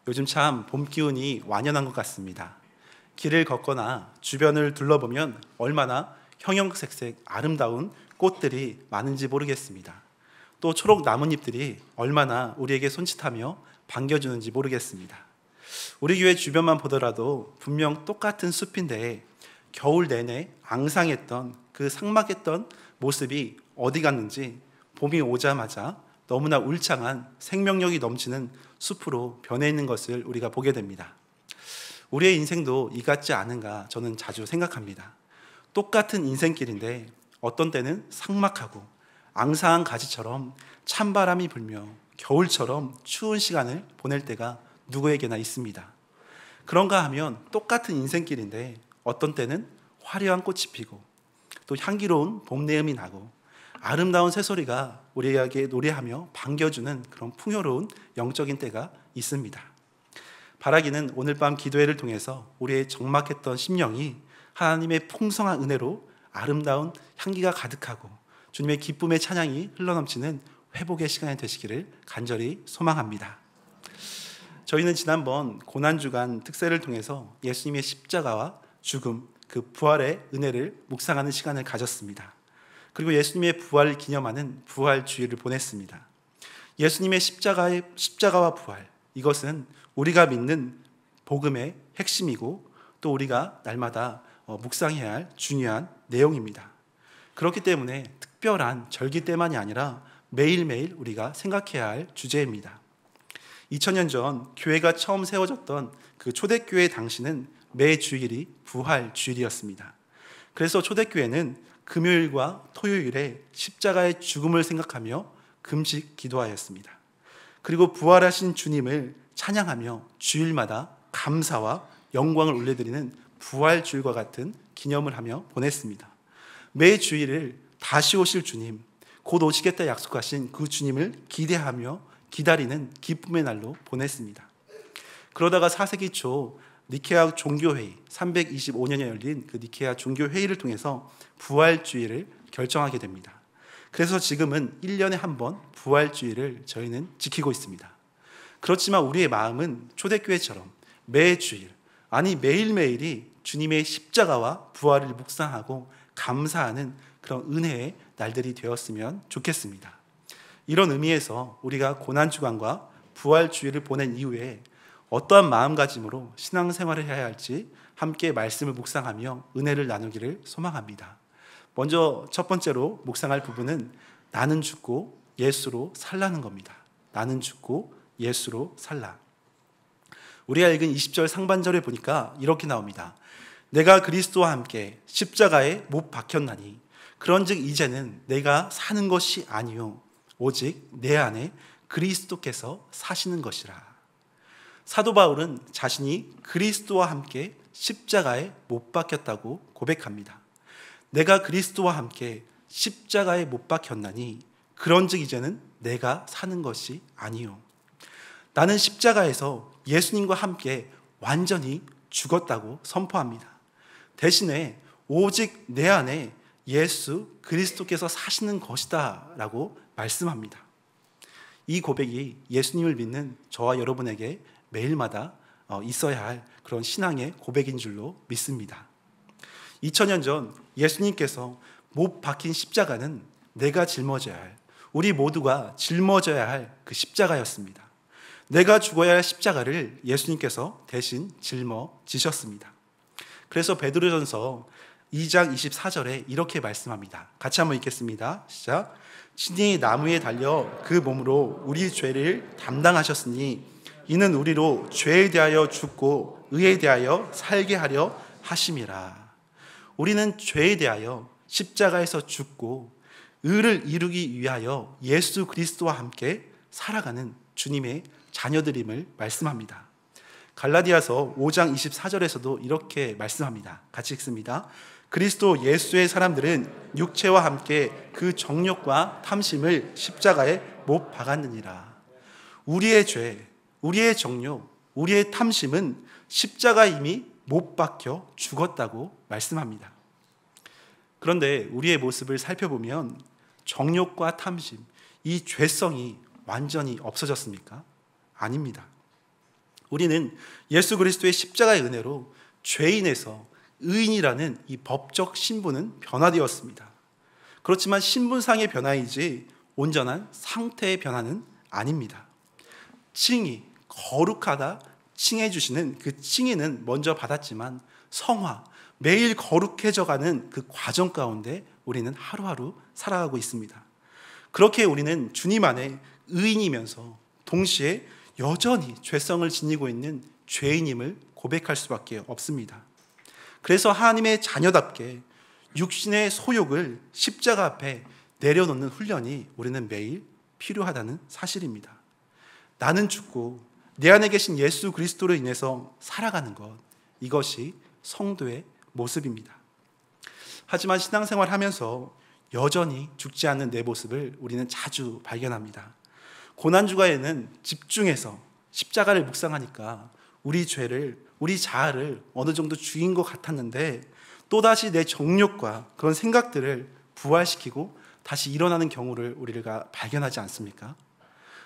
요즘 참 봄 기운이 완연한 것 같습니다. 길을 걷거나 주변을 둘러보면 얼마나 형형색색 아름다운 꽃들이 많은지 모르겠습니다. 또 초록 나뭇잎들이 얼마나 우리에게 손짓하며 반겨주는지 모르겠습니다. 우리 교회 주변만 보더라도 분명 똑같은 숲인데 겨울 내내 앙상했던 그 삭막했던 모습이 어디 갔는지 봄이 오자마자 너무나 울창한 생명력이 넘치는 숲으로 변해 있는 것을 우리가 보게 됩니다. 우리의 인생도 이 같지 않은가 저는 자주 생각합니다. 똑같은 인생길인데 어떤 때는 삭막하고 앙상한 가지처럼 찬바람이 불며 겨울처럼 추운 시간을 보낼 때가 누구에게나 있습니다. 그런가 하면 똑같은 인생길인데 어떤 때는 화려한 꽃이 피고 또 향기로운 봄 내음이 나고 아름다운 새소리가 우리에게 노래하며 반겨주는 그런 풍요로운 영적인 때가 있습니다. 바라기는 오늘 밤 기도회를 통해서 우리의 적막했던 심령이 하나님의 풍성한 은혜로 아름다운 향기가 가득하고 주님의 기쁨의 찬양이 흘러넘치는 회복의 시간이 되시기를 간절히 소망합니다. 저희는 지난번 고난주간 특세를 통해서 예수님의 십자가와 죽음, 그 부활의 은혜를 묵상하는 시간을 가졌습니다. 그리고 예수님의 부활을 기념하는 부활주일을 보냈습니다. 예수님의 십자가와 부활, 이것은 우리가 믿는 복음의 핵심이고 또 우리가 날마다 묵상해야 할 중요한 내용입니다. 그렇기 때문에 특별한 절기 때만이 아니라 매일매일 우리가 생각해야 할 주제입니다. 2000년 전 교회가 처음 세워졌던 그 초대교회 당시는 매 주일이 부활주일이었습니다. 그래서 초대교회는 금요일과 토요일에 십자가의 죽음을 생각하며 금식 기도하였습니다. 그리고 부활하신 주님을 찬양하며 주일마다 감사와 영광을 올려드리는 부활주일과 같은 기념을 하며 보냈습니다. 매 주일을 다시 오실 주님, 곧 오시겠다 약속하신 그 주님을 기대하며 기다리는 기쁨의 날로 보냈습니다. 그러다가 4세기 초 니케아 종교회의, 325년에 열린 그 니케아 종교회의를 통해서 부활주의를 결정하게 됩니다. 그래서 지금은 1년에 한 번 부활주의를 저희는 지키고 있습니다. 그렇지만 우리의 마음은 초대교회처럼 매주일, 아니 매일매일이 주님의 십자가와 부활을 묵상하고 감사하는 그런 은혜의 날들이 되었으면 좋겠습니다. 이런 의미에서 우리가 고난주간과 부활주의를 보낸 이후에 어떠한 마음가짐으로 신앙생활을 해야 할지 함께 말씀을 묵상하며 은혜를 나누기를 소망합니다. 먼저 첫 번째로 묵상할 부분은 나는 죽고 예수로 살라는 겁니다. 나는 죽고 예수로 살라. 우리가 읽은 20절 상반절에 보니까 이렇게 나옵니다. 내가 그리스도와 함께 십자가에 못 박혔나니 그런즉 이제는 내가 사는 것이 아니요 오직 내 안에 그리스도께서 사시는 것이라. 사도 바울은 자신이 그리스도와 함께 십자가에 못 박혔다고 고백합니다. 내가 그리스도와 함께 십자가에 못 박혔나니 그런즉 이제는 내가 사는 것이 아니요. 나는 십자가에서 예수님과 함께 완전히 죽었다고 선포합니다. 대신에 오직 내 안에 예수 그리스도께서 사시는 것이다 라고 말씀합니다. 이 고백이 예수님을 믿는 저와 여러분에게 매일마다 있어야 할 그런 신앙의 고백인 줄로 믿습니다. 2000년 전 예수님께서 못 박힌 십자가는 내가 짊어져야 할, 우리 모두가 짊어져야 할 그 십자가였습니다. 내가 죽어야 할 십자가를 예수님께서 대신 짊어지셨습니다. 그래서 베드로전서 2장 24절에 이렇게 말씀합니다. 같이 한번 읽겠습니다. 시작. 친히 나무에 달려 그 몸으로 우리 죄를 담당하셨으니 이는 우리로 죄에 대하여 죽고 의에 대하여 살게 하려 하심이라. 우리는 죄에 대하여 십자가에서 죽고 의를 이루기 위하여 예수 그리스도와 함께 살아가는 주님의 자녀들임을 말씀합니다. 갈라디아서 5장 24절에서도 이렇게 말씀합니다. 같이 읽습니다. 그리스도 예수의 사람들은 육체와 함께 그 정욕과 탐심을 십자가에 못 박았느니라. 우리의 죄, 우리의 정욕, 우리의 탐심은 십자가에 이미 못 박혀 죽었다고 말씀합니다. 그런데 우리의 모습을 살펴보면 정욕과 탐심, 이 죄성이 완전히 없어졌습니까? 아닙니다. 우리는 예수 그리스도의 십자가의 은혜로 죄인에서 의인이라는 이 법적 신분은 변화되었습니다. 그렇지만 신분상의 변화이지 온전한 상태의 변화는 아닙니다. 칭의, 거룩하다 칭해 주시는 그 칭의는 먼저 받았지만 성화, 매일 거룩해져가는 그 과정 가운데 우리는 하루하루 살아가고 있습니다. 그렇게 우리는 주님 안에 의인이면서 동시에 여전히 죄성을 지니고 있는 죄인임을 고백할 수밖에 없습니다. 그래서 하나님의 자녀답게 육신의 소욕을 십자가 앞에 내려놓는 훈련이 우리는 매일 필요하다는 사실입니다. 나는 죽고 내 안에 계신 예수 그리스도로 인해서 살아가는 것, 이것이 성도의 모습입니다. 하지만 신앙생활 하면서 여전히 죽지 않는 내 모습을 우리는 자주 발견합니다. 고난주간에는 집중해서 십자가를 묵상하니까 우리 죄를, 우리 자아를 어느 정도 죽인 것 같았는데 또다시 내 정욕과 그런 생각들을 부활시키고 다시 일어나는 경우를 우리가 발견하지 않습니까?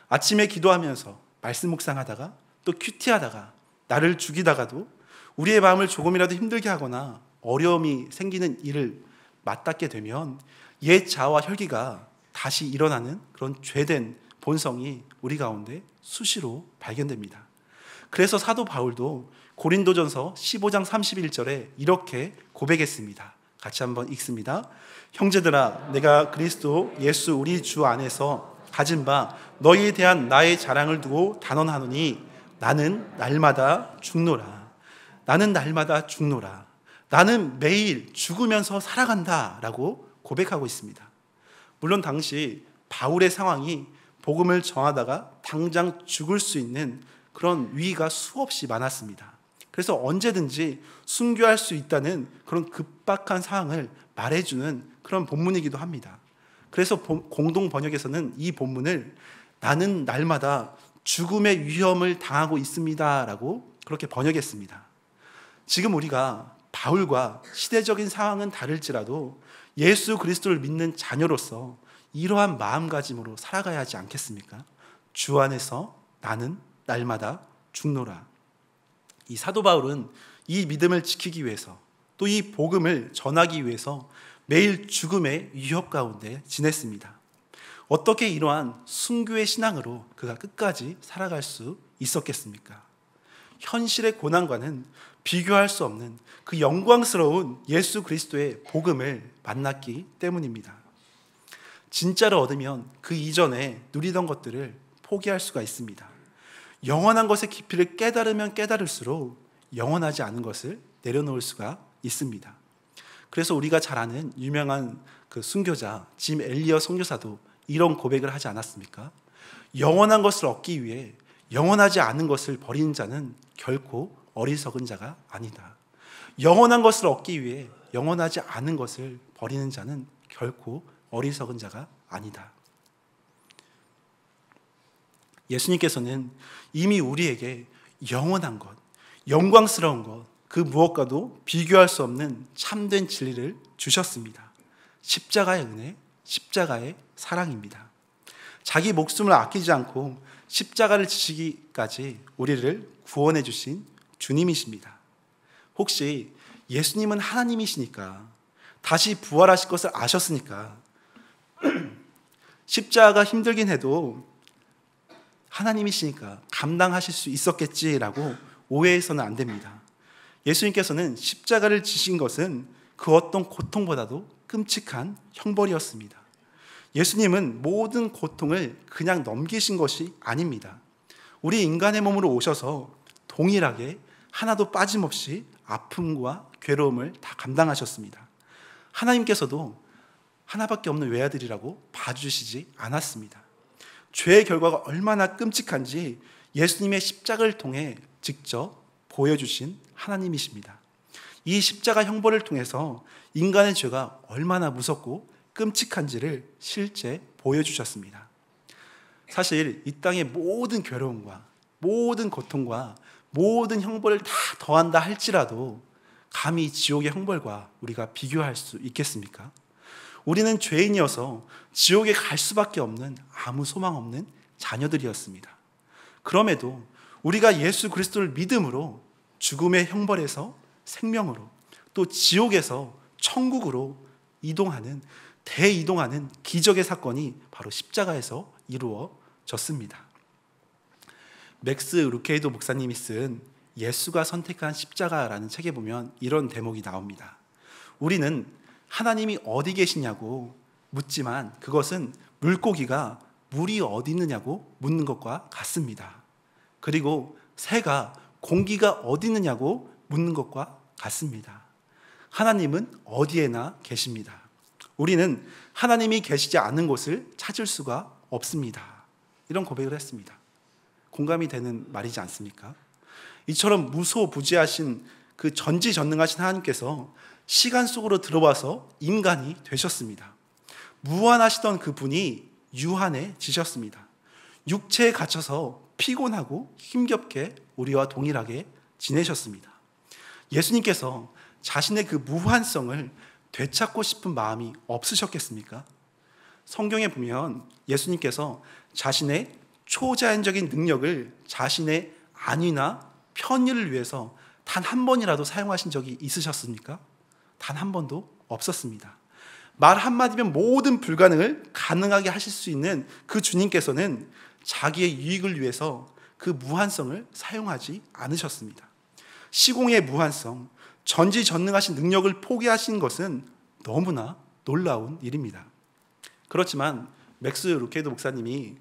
아침에 기도하면서 말씀 묵상하다가 또 큐티하다가 나를 죽이다가도 우리의 마음을 조금이라도 힘들게 하거나 어려움이 생기는 일을 맞닿게 되면 옛 자아와 혈기가 다시 일어나는 그런 죄된 본성이 우리 가운데 수시로 발견됩니다. 그래서 사도 바울도 고린도전서 15장 31절에 이렇게 고백했습니다. 같이 한번 읽습니다. 형제들아, 내가 그리스도 예수 우리 주 안에서 가진 바 너희에 대한 나의 자랑을 두고 단언하노니 나는 날마다 죽노라. 나는 날마다 죽노라. 나는 매일 죽으면서 살아간다 라고 고백하고 있습니다. 물론 당시 바울의 상황이 복음을 전하다가 당장 죽을 수 있는 그런 위기가 수없이 많았습니다. 그래서 언제든지 순교할 수 있다는 그런 급박한 상황을 말해주는 그런 본문이기도 합니다. 그래서 공동 번역에서는 이 본문을 나는 날마다 죽음의 위험을 당하고 있습니다 라고 그렇게 번역했습니다. 지금 우리가 바울과 시대적인 상황은 다를지라도 예수 그리스도를 믿는 자녀로서 이러한 마음가짐으로 살아가야 하지 않겠습니까? 주 안에서 나는 날마다 죽노라. 이 사도 바울은 이 믿음을 지키기 위해서 또 이 복음을 전하기 위해서 매일 죽음의 위협 가운데 지냈습니다. 어떻게 이러한 순교의 신앙으로 그가 끝까지 살아갈 수 있었겠습니까? 현실의 고난과는 비교할 수 없는 그 영광스러운 예수 그리스도의 복음을 만났기 때문입니다. 진짜를 얻으면 그 이전에 누리던 것들을 포기할 수가 있습니다. 영원한 것의 깊이를 깨달으면 깨달을수록 영원하지 않은 것을 내려놓을 수가 있습니다. 그래서 우리가 잘 아는 유명한 그 순교자 짐 엘리엇 선교사도 이런 고백을 하지 않았습니까? 영원한 것을 얻기 위해 영원하지 않은 것을 버리는 자는 결코 어리석은 자가 아니다. 영원한 것을 얻기 위해 영원하지 않은 것을 버리는 자는 결코 어리석은 자가 아니다. 예수님께서는 이미 우리에게 영원한 것, 영광스러운 것, 그 무엇과도 비교할 수 없는 참된 진리를 주셨습니다. 십자가의 은혜, 십자가의 사랑입니다. 자기 목숨을 아끼지 않고 십자가를 지시기까지 우리를 구원해 주신 주님이십니다. 혹시 예수님은 하나님이시니까 다시 부활하실 것을 아셨으니까 십자가가 힘들긴 해도 하나님이시니까 감당하실 수 있었겠지라고 오해해서는 안 됩니다. 예수님께서는 십자가를 지신 것은 그 어떤 고통보다도 끔찍한 형벌이었습니다. 예수님은 모든 고통을 그냥 넘기신 것이 아닙니다. 우리 인간의 몸으로 오셔서 동일하게 하나도 빠짐없이 아픔과 괴로움을 다 감당하셨습니다. 하나님께서도 하나밖에 없는 외아들이라고 봐주시지 않았습니다. 죄의 결과가 얼마나 끔찍한지 예수님의 십자가를 통해 직접 보여주신 하나님이십니다. 이 십자가 형벌을 통해서 인간의 죄가 얼마나 무섭고 끔찍한지를 실제 보여주셨습니다. 사실 이 땅의 모든 괴로움과 모든 고통과 모든 형벌을 다 더한다 할지라도 감히 지옥의 형벌과 우리가 비교할 수 있겠습니까? 우리는 죄인이어서 지옥에 갈 수밖에 없는 아무 소망 없는 자녀들이었습니다. 그럼에도 우리가 예수 그리스도를 믿음으로 죽음의 형벌에서 생명으로, 또 지옥에서 천국으로 대이동하는 기적의 사건이 바로 십자가에서 이루어졌습니다. 맥스 루케이도 목사님이 쓴 예수가 선택한 십자가라는 책에 보면 이런 대목이 나옵니다. 우리는 하나님이 어디 계시냐고 묻지만 그것은 물고기가 물이 어디 있느냐고 묻는 것과 같습니다. 그리고 새가 공기가 어디 있느냐고 묻는 것과 같습니다. 하나님은 어디에나 계십니다. 우리는 하나님이 계시지 않는 곳을 찾을 수가 없습니다. 이런 고백을 했습니다. 공감이 되는 말이지 않습니까? 이처럼 무소부지하신 그 전지전능하신 하나님께서 시간 속으로 들어와서 인간이 되셨습니다. 무한하시던 그분이 유한해지셨습니다. 육체에 갇혀서 피곤하고 힘겹게 우리와 동일하게 지내셨습니다. 예수님께서 자신의 그 무한성을 되찾고 싶은 마음이 없으셨겠습니까? 성경에 보면 예수님께서 자신의 초자연적인 능력을 자신의 안위나 편의를 위해서 단 한 번이라도 사용하신 적이 있으셨습니까? 단 한 번도 없었습니다. 말 한마디면 모든 불가능을 가능하게 하실 수 있는 그 주님께서는 자기의 유익을 위해서 그 무한성을 사용하지 않으셨습니다. 시공의 무한성, 전지전능하신 능력을 포기하신 것은 너무나 놀라운 일입니다. 그렇지만 맥스 루케이도 목사님이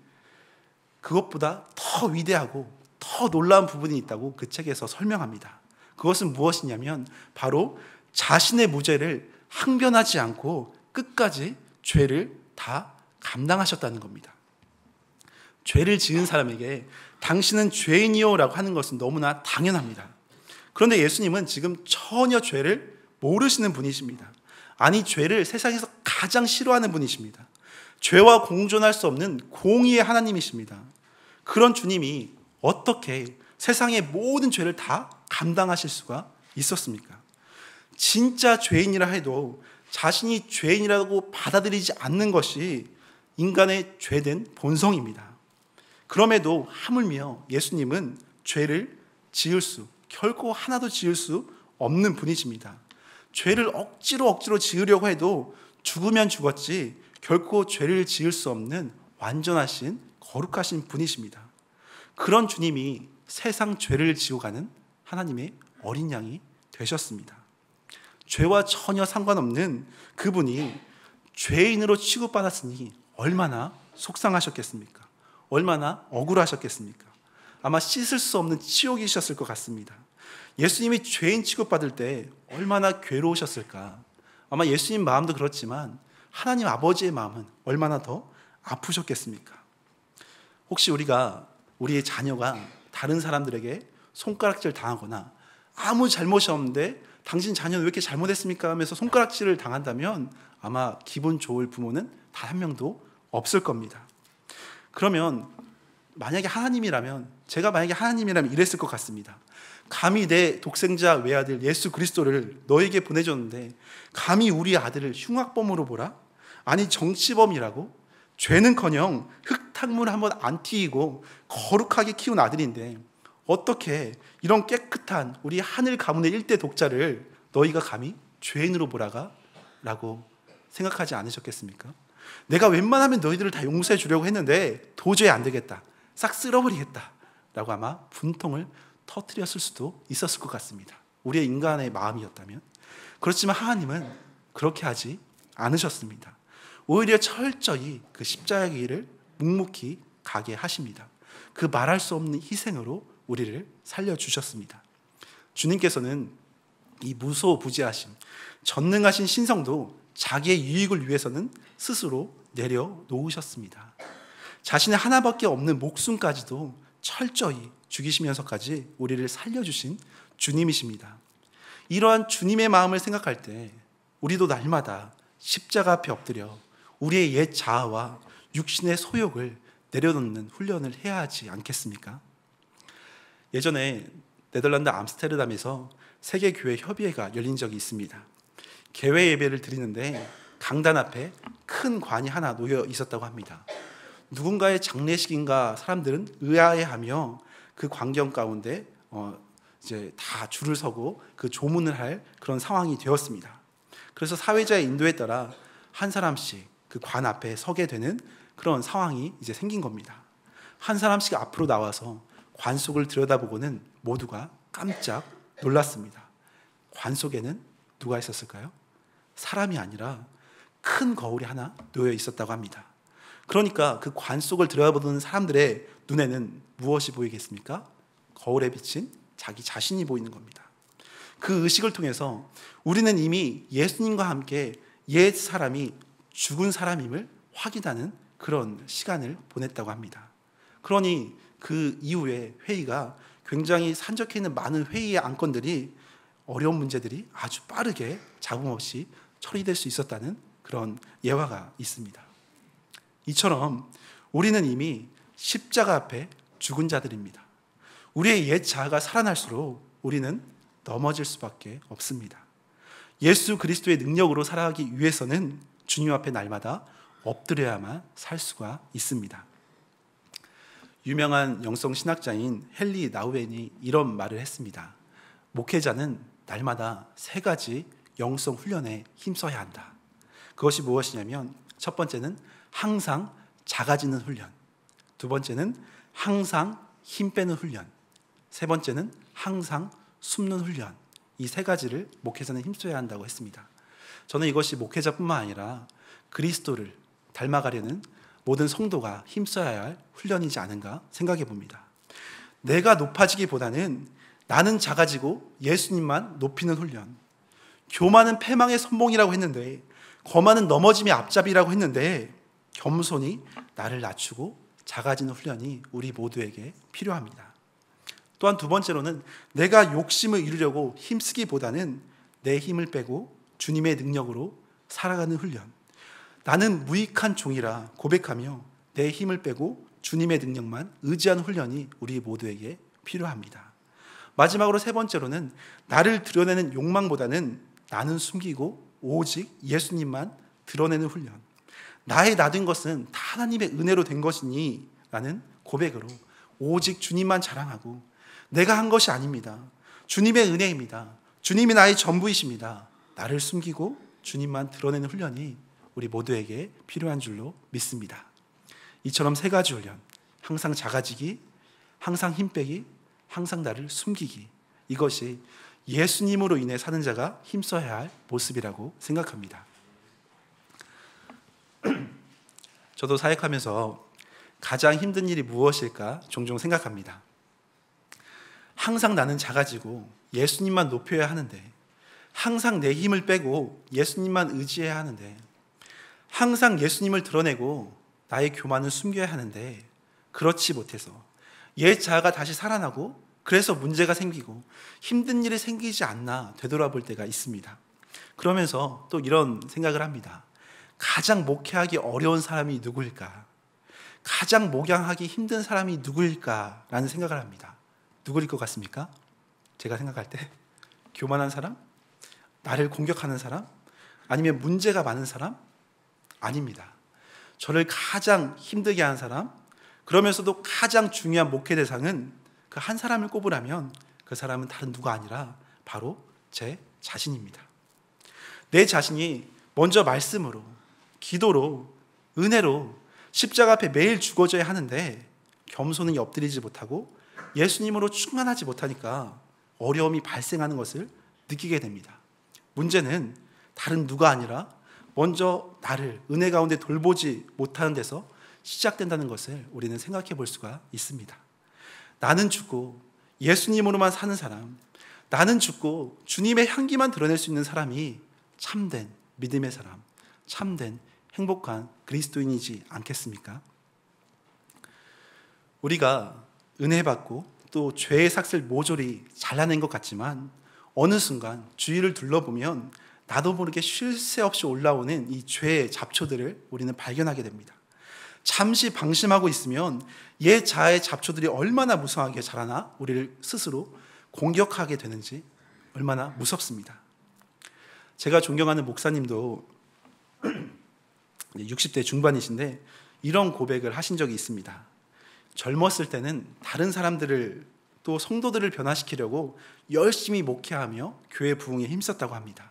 그것보다 더 위대하고 더 놀라운 부분이 있다고 그 책에서 설명합니다. 그것은 무엇이냐면 바로 자신의 무죄를 항변하지 않고 끝까지 죄를 다 감당하셨다는 겁니다. 죄를 지은 사람에게 당신은 죄인이요 라고 하는 것은 너무나 당연합니다. 그런데 예수님은 지금 전혀 죄를 모르시는 분이십니다. 아니, 죄를 세상에서 가장 싫어하는 분이십니다. 죄와 공존할 수 없는 공의의 하나님이십니다. 그런 주님이 어떻게 세상의 모든 죄를 다 감당하실 수가 있었습니까? 진짜 죄인이라 해도 자신이 죄인이라고 받아들이지 않는 것이 인간의 죄된 본성입니다. 그럼에도 하물며 예수님은 죄를 결코 하나도 지을 수 없는 분이십니다. 죄를 억지로 지으려고 해도 죽으면 죽었지 결코 죄를 지을 수 없는 완전하신 거룩하신 분이십니다. 그런 주님이 세상 죄를 지고 가는 하나님의 어린 양이 되셨습니다. 죄와 전혀 상관없는 그분이 죄인으로 취급받았으니 얼마나 속상하셨겠습니까? 얼마나 억울하셨겠습니까? 아마 씻을 수 없는 치욕이셨을 것 같습니다. 예수님이 죄인 취급받을 때 얼마나 괴로우셨을까? 아마 예수님 마음도 그렇지만 하나님 아버지의 마음은 얼마나 더 아프셨겠습니까? 혹시 우리의 자녀가 다른 사람들에게 손가락질 당하거나 아무 잘못이 없는데 당신 자녀는 왜 이렇게 잘못했습니까? 하면서 손가락질을 당한다면 아마 기분 좋을 부모는 단 한 명도 없을 겁니다. 그러면 제가 만약에 하나님이라면 이랬을 것 같습니다. 감히 내 독생자 외아들 예수 그리스도를 너에게 보내줬는데 감히 우리 아들을 흉악범으로 보라? 아니, 정치범이라고? 죄는커녕 흙탕물 한번 안 튀기고 거룩하게 키운 아들인데 어떻게 이런 깨끗한 우리 하늘 가문의 일대 독자를 너희가 감히 죄인으로 보라가? 라고 생각하지 않으셨겠습니까? 내가 웬만하면 너희들을 다 용서해 주려고 했는데 도저히 안 되겠다, 싹 쓸어버리겠다 라고 아마 분통을 터뜨렸을 수도 있었을 것 같습니다. 우리의 인간의 마음이었다면. 그렇지만 하나님은 그렇게 하지 않으셨습니다. 오히려 철저히 그 십자가의 길을 묵묵히 가게 하십니다. 그 말할 수 없는 희생으로 우리를 살려주셨습니다. 주님께서는 이 무소부지하신 전능하신 신성도 자기의 유익을 위해서는 스스로 내려놓으셨습니다. 자신의 하나밖에 없는 목숨까지도 철저히 죽이시면서까지 우리를 살려주신 주님이십니다. 이러한 주님의 마음을 생각할 때 우리도 날마다 십자가 앞에 엎드려 우리의 옛 자아와 육신의 소욕을 내려놓는 훈련을 해야 하지 않겠습니까? 예전에 네덜란드 암스테르담에서 세계교회협의회가 열린 적이 있습니다. 개회 예배를 드리는데 강단 앞에 큰 관이 하나 놓여 있었다고 합니다. 누군가의 장례식인가 사람들은 의아해하며 그 광경 가운데 이제 다 줄을 서고 그 조문을 할 그런 상황이 되었습니다. 그래서 사회자의 인도에 따라 한 사람씩 그 관 앞에 서게 되는 그런 상황이 이제 생긴 겁니다. 한 사람씩 앞으로 나와서 관 속을 들여다보고는 모두가 깜짝 놀랐습니다. 관 속에는 누가 있었을까요? 사람이 아니라 큰 거울이 하나 놓여 있었다고 합니다. 그러니까 그 관 속을 들여다보는 사람들의 눈에는 무엇이 보이겠습니까? 거울에 비친 자기 자신이 보이는 겁니다. 그 의식을 통해서 우리는 이미 예수님과 함께 옛 사람이 죽은 사람임을 확인하는 그런 시간을 보냈다고 합니다. 그러니 그 이후에 회의가 굉장히 산적해 있는 많은 회의의 안건들이 어려운 문제들이 아주 빠르게 잡음 없이 처리될 수 있었다는 그런 예화가 있습니다. 이처럼 우리는 이미 십자가 앞에 죽은 자들입니다. 우리의 옛 자아가 살아날수록 우리는 넘어질 수밖에 없습니다. 예수 그리스도의 능력으로 살아가기 위해서는 주님 앞에 날마다 엎드려야만 살 수가 있습니다. 유명한 영성 신학자인 헨리 나우엔이 이런 말을 했습니다. 목회자는 날마다 3가지 영성 훈련에 힘써야 한다. 그것이 무엇이냐면 첫 번째는 항상 작아지는 훈련, 두 번째는 항상 힘 빼는 훈련, 세 번째는 항상 숨는 훈련. 이 3가지를 목회자는 힘써야 한다고 했습니다. 저는 이것이 목회자뿐만 아니라 그리스도를 닮아가려는 모든 성도가 힘써야 할 훈련이지 않은가 생각해 봅니다. 내가 높아지기보다는 나는 작아지고 예수님만 높이는 훈련. 교만은 패망의 선봉이라고 했는데, 거만은 넘어짐의 앞잡이라고 했는데, 겸손히 나를 낮추고 작아지는 훈련이 우리 모두에게 필요합니다. 또한 두 번째로는 내가 욕심을 이루려고 힘쓰기보다는 내 힘을 빼고 주님의 능력으로 살아가는 훈련. 나는 무익한 종이라 고백하며 내 힘을 빼고 주님의 능력만 의지하는 훈련이 우리 모두에게 필요합니다. 마지막으로 세 번째로는 나를 드러내는 욕망보다는 나는 숨기고 오직 예수님만 드러내는 훈련. 나의 나된 것은 다 하나님의 은혜로 된 것이니 라는 고백으로 오직 주님만 자랑하고 내가 한 것이 아닙니다. 주님의 은혜입니다. 주님이 나의 전부이십니다. 나를 숨기고 주님만 드러내는 훈련이 우리 모두에게 필요한 줄로 믿습니다. 이처럼 3가지 훈련, 항상 작아지기, 항상 힘 빼기, 항상 나를 숨기기. 이것이 예수님으로 인해 사는 자가 힘써야 할 모습이라고 생각합니다. 저도 사역하면서 가장 힘든 일이 무엇일까 종종 생각합니다. 항상 나는 작아지고 예수님만 높여야 하는데, 항상 내 힘을 빼고 예수님만 의지해야 하는데, 항상 예수님을 드러내고 나의 교만을 숨겨야 하는데, 그렇지 못해서 옛 자아가 다시 살아나고 그래서 문제가 생기고 힘든 일이 생기지 않나 되돌아볼 때가 있습니다. 그러면서 또 이런 생각을 합니다. 가장 목회하기 어려운 사람이 누구일까? 가장 목양하기 힘든 사람이 누구일까라는 생각을 합니다. 누구일 것 같습니까? 제가 생각할 때 교만한 사람? 나를 공격하는 사람? 아니면 문제가 많은 사람? 아닙니다. 저를 가장 힘들게 하는 사람, 그러면서도 가장 중요한 목회 대상은 그 한 사람을 꼽으라면 그 사람은 다른 누가 아니라 바로 제 자신입니다. 내 자신이 먼저 말씀으로, 기도로, 은혜로 십자가 앞에 매일 죽어져야 하는데 겸손히 엎드리지 못하고 예수님으로 충만하지 못하니까 어려움이 발생하는 것을 느끼게 됩니다. 문제는 다른 누가 아니라 먼저 나를 은혜 가운데 돌보지 못하는 데서 시작된다는 것을 우리는 생각해 볼 수가 있습니다. 나는 죽고 예수님으로만 사는 사람, 나는 죽고 주님의 향기만 드러낼 수 있는 사람이 참된 믿음의 사람, 참된 행복한 그리스도인이지 않겠습니까? 우리가 은혜 받고 또 죄의 삭슬 모조리 잘라낸 것 같지만 어느 순간 주위를 둘러보면 나도 모르게 쉴 새 없이 올라오는 이 죄의 잡초들을 우리는 발견하게 됩니다. 잠시 방심하고 있으면 옛 자아의 잡초들이 얼마나 무성하게 자라나 우리를 스스로 공격하게 되는지 얼마나 무섭습니다. 제가 존경하는 목사님도 60대 중반이신데 이런 고백을 하신 적이 있습니다. 젊었을 때는 다른 사람들을 또 성도들을 변화시키려고 열심히 목회하며 교회 부흥에 힘썼다고 합니다.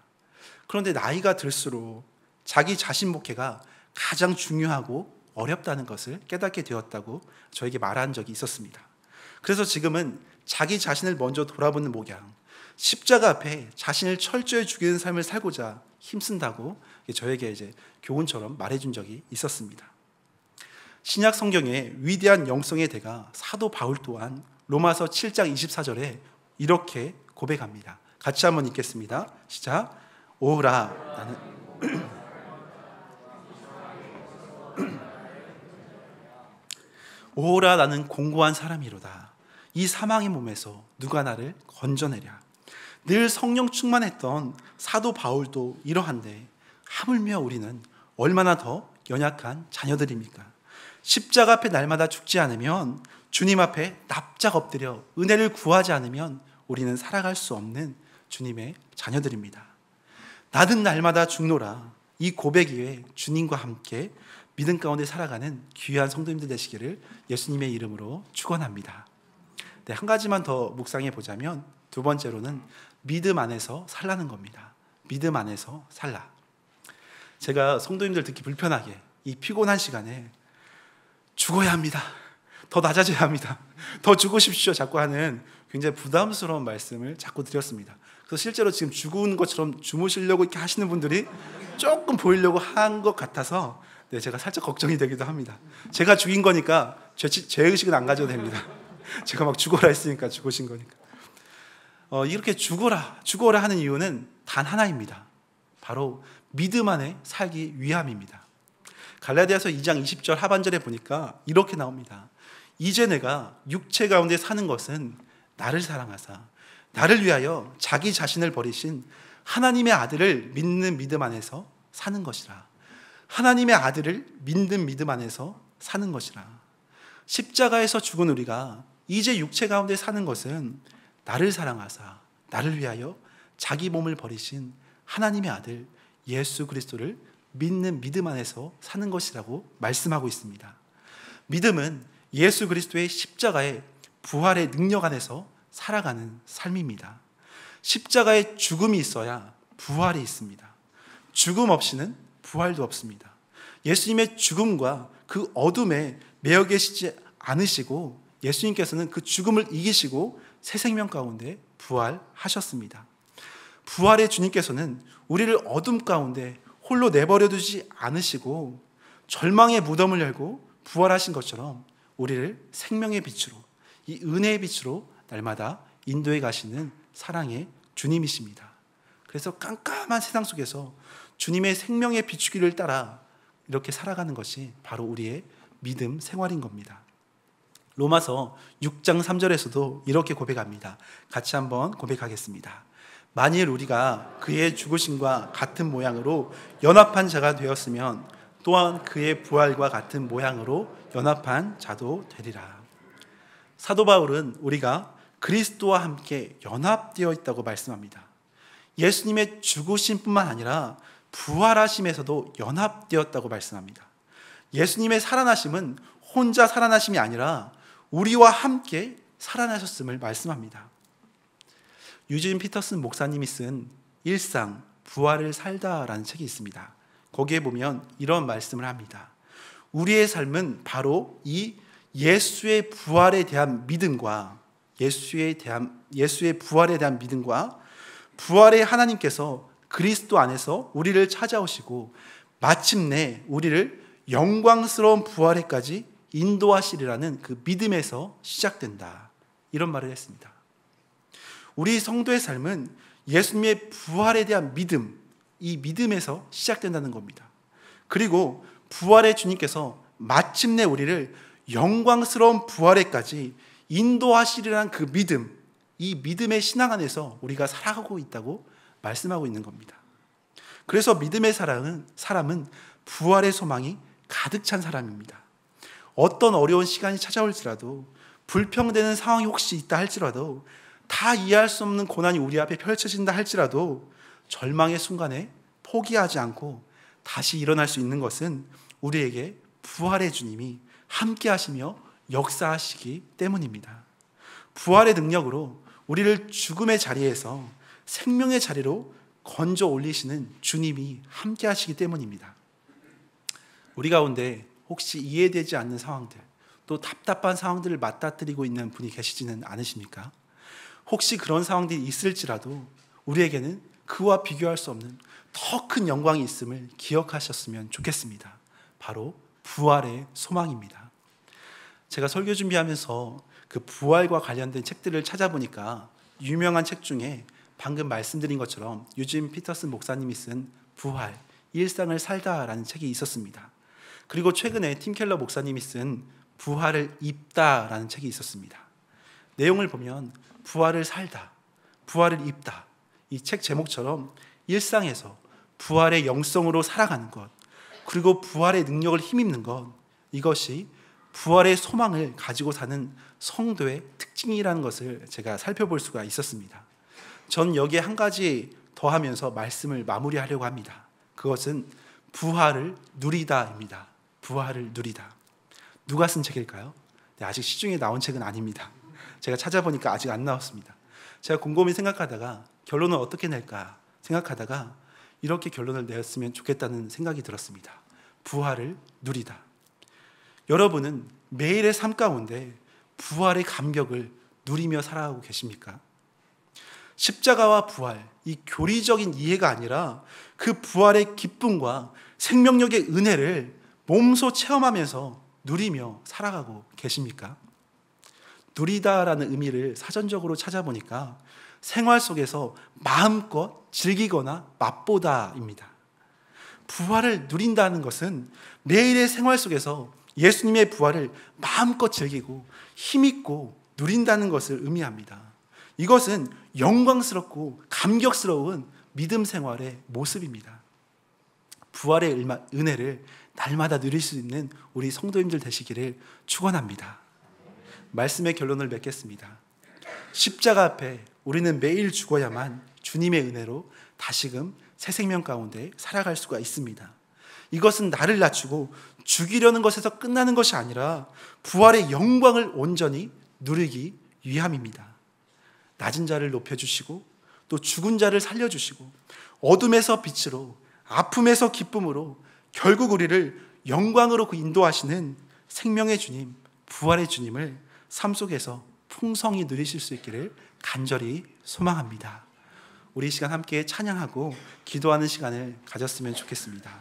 그런데 나이가 들수록 자기 자신 목회가 가장 중요하고 어렵다는 것을 깨닫게 되었다고 저에게 말한 적이 있었습니다. 그래서 지금은 자기 자신을 먼저 돌아보는 목양, 십자가 앞에 자신을 철저히 죽이는 삶을 살고자 힘쓴다고 저에게 이제 교훈처럼 말해준 적이 있었습니다. 신약 성경의 위대한 영성의 대가 사도 바울 또한 로마서 7장 24절에 이렇게 고백합니다. 같이 한번 읽겠습니다. 시작. 오라 나는 오라 나는 공고한 사람이로다. 이 사망의 몸에서 누가 나를 건져내랴. 늘 성령 충만했던 사도 바울도 이러한데 하물며 우리는 얼마나 더 연약한 자녀들입니까? 십자가 앞에 날마다 죽지 않으면, 주님 앞에 납작 엎드려 은혜를 구하지 않으면 우리는 살아갈 수 없는 주님의 자녀들입니다. 나는 날마다 죽노라. 이 고백 위에 주님과 함께 믿음 가운데 살아가는 귀한 성도님들 되시기를 예수님의 이름으로 축원합니다. 네, 한 가지만 더 묵상해 보자면, 두 번째로는 믿음 안에서 살라는 겁니다. 믿음 안에서 살라. 제가 성도님들 듣기 불편하게 이 피곤한 시간에 죽어야 합니다, 더 낮아져야 합니다, 더 죽으십시오 자꾸 하는 굉장히 부담스러운 말씀을 자꾸 드렸습니다. 그래서 실제로 지금 죽은 것처럼 주무시려고 이렇게 하시는 분들이 조금 보이려고 한 것 같아서 네, 제가 살짝 걱정이 되기도 합니다. 제가 죽인 거니까 죄의식은 안 가져도 됩니다. 제가 막 죽어라 했으니까 죽으신 거니까. 이렇게 죽어라 하는 이유는 단 하나입니다. 바로 믿음 안에 살기 위함입니다. 갈라디아서 2장 20절 하반절에 보니까 이렇게 나옵니다. 이제 내가 육체 가운데 사는 것은 나를 사랑하사 나를 위하여 자기 자신을 버리신 하나님의 아들을 믿는 믿음 안에서 사는 것이라. 하나님의 아들을 믿는 믿음 안에서 사는 것이라. 십자가에서 죽은 우리가 이제 육체 가운데 사는 것은 나를 사랑하사 나를 위하여 자기 몸을 버리신 하나님의 아들 예수 그리스도를 믿는 믿음 안에서 사는 것이라고 말씀하고 있습니다. 믿음은 예수 그리스도의 십자가의 부활의 능력 안에서 살아가는 삶입니다. 십자가의 죽음이 있어야 부활이 있습니다. 죽음 없이는 부활도 없습니다. 예수님의 죽음과 그 어둠에 매여 계시지 않으시고 예수님께서는 그 죽음을 이기시고 새 생명 가운데 부활하셨습니다. 부활의 주님께서는 우리를 어둠 가운데 홀로 내버려 두지 않으시고 절망의 무덤을 열고 부활하신 것처럼 우리를 생명의 빛으로, 이 은혜의 빛으로 날마다 인도해 가시는 사랑의 주님이십니다. 그래서 깜깜한 세상 속에서 주님의 생명의 비추기를 따라 이렇게 살아가는 것이 바로 우리의 믿음 생활인 겁니다. 로마서 6장 3절에서도 이렇게 고백합니다. 같이 한번 고백하겠습니다. 만일 우리가 그의 죽으심과 같은 모양으로 연합한 자가 되었으면 또한 그의 부활과 같은 모양으로 연합한 자도 되리라. 사도 바울은 우리가 그리스도와 함께 연합되어 있다고 말씀합니다. 예수님의 죽으심뿐만 아니라 부활하심에서도 연합되었다고 말씀합니다. 예수님의 살아나심은 혼자 살아나심이 아니라 우리와 함께 살아나셨음을 말씀합니다. 유진 피터슨 목사님이 쓴 일상 부활을 살다라는 책이 있습니다. 거기에 보면 이런 말씀을 합니다. 우리의 삶은 바로 이 예수의 부활에 대한 믿음과 예수의 부활에 대한 믿음과 부활의 하나님께서 그리스도 안에서 우리를 찾아오시고 마침내 우리를 영광스러운 부활에까지 인도하시리라는 그 믿음에서 시작된다. 이런 말을 했습니다. 우리 성도의 삶은 예수님의 부활에 대한 믿음, 이 믿음에서 시작된다는 겁니다. 그리고 부활의 주님께서 마침내 우리를 영광스러운 부활에까지 인도하시리라는 그 믿음, 이 믿음의 신앙 안에서 우리가 살아가고 있다고 말씀하고 있는 겁니다. 그래서 믿음의 사람은 부활의 소망이 가득 찬 사람입니다. 어떤 어려운 시간이 찾아올지라도, 불평되는 상황이 혹시 있다 할지라도, 다 이해할 수 없는 고난이 우리 앞에 펼쳐진다 할지라도 절망의 순간에 포기하지 않고 다시 일어날 수 있는 것은 우리에게 부활의 주님이 함께 하시며 역사하시기 때문입니다. 부활의 능력으로 우리를 죽음의 자리에서 생명의 자리로 건져 올리시는 주님이 함께 하시기 때문입니다. 우리 가운데 혹시 이해되지 않는 상황들, 또 답답한 상황들을 맞닥뜨리고 있는 분이 계시지는 않으십니까? 혹시 그런 상황들이 있을지라도 우리에게는 그와 비교할 수 없는 더 큰 영광이 있음을 기억하셨으면 좋겠습니다. 바로 부활의 소망입니다. 제가 설교 준비하면서 그 부활과 관련된 책들을 찾아보니까 유명한 책 중에 방금 말씀드린 것처럼 유진 피터슨 목사님이 쓴 부활, 일상을 살다라는 책이 있었습니다. 그리고 최근에 팀 켈러 목사님이 쓴 부활을 입다라는 책이 있었습니다. 내용을 보면 부활을 살다, 부활을 입다, 이 책 제목처럼 일상에서 부활의 영성으로 살아가는 것, 그리고 부활의 능력을 힘입는 것, 이것이 부활의 소망을 가지고 사는 성도의 특징이라는 것을 제가 살펴볼 수가 있었습니다. 전 여기에 한 가지 더하면서 말씀을 마무리하려고 합니다. 그것은 부활을 누리다입니다. 부활을 누리다. 누가 쓴 책일까요? 네, 아직 시중에 나온 책은 아닙니다. 제가 찾아보니까 아직 안 나왔습니다. 제가 곰곰이 생각하다가 결론을 어떻게 낼까 생각하다가 이렇게 결론을 내었으면 좋겠다는 생각이 들었습니다. 부활을 누리다. 여러분은 매일의 삶 가운데 부활의 감격을 누리며 살아가고 계십니까? 십자가와 부활, 이 교리적인 이해가 아니라 그 부활의 기쁨과 생명력의 은혜를 몸소 체험하면서 누리며 살아가고 계십니까? 누리다라는 의미를 사전적으로 찾아보니까 생활 속에서 마음껏 즐기거나 맛보다입니다. 부활을 누린다는 것은 매일의 생활 속에서 예수님의 부활을 마음껏 즐기고 힘있고 누린다는 것을 의미합니다. 이것은 영광스럽고 감격스러운 믿음 생활의 모습입니다. 부활의 은혜를 날마다 누릴 수 있는 우리 성도님들 되시기를 축원합니다. 말씀의 결론을 맺겠습니다. 십자가 앞에 우리는 매일 죽어야만 주님의 은혜로 다시금 새 생명 가운데 살아갈 수가 있습니다. 이것은 나를 낮추고 죽이려는 것에서 끝나는 것이 아니라 부활의 영광을 온전히 누리기 위함입니다. 낮은 자를 높여주시고 또 죽은 자를 살려주시고 어둠에서 빛으로 아픔에서 기쁨으로 결국 우리를 영광으로 인도하시는 생명의 주님, 부활의 주님을 삶 속에서 풍성히 누리실 수 있기를 간절히 소망합니다. 우리 이 시간 함께 찬양하고 기도하는 시간을 가졌으면 좋겠습니다.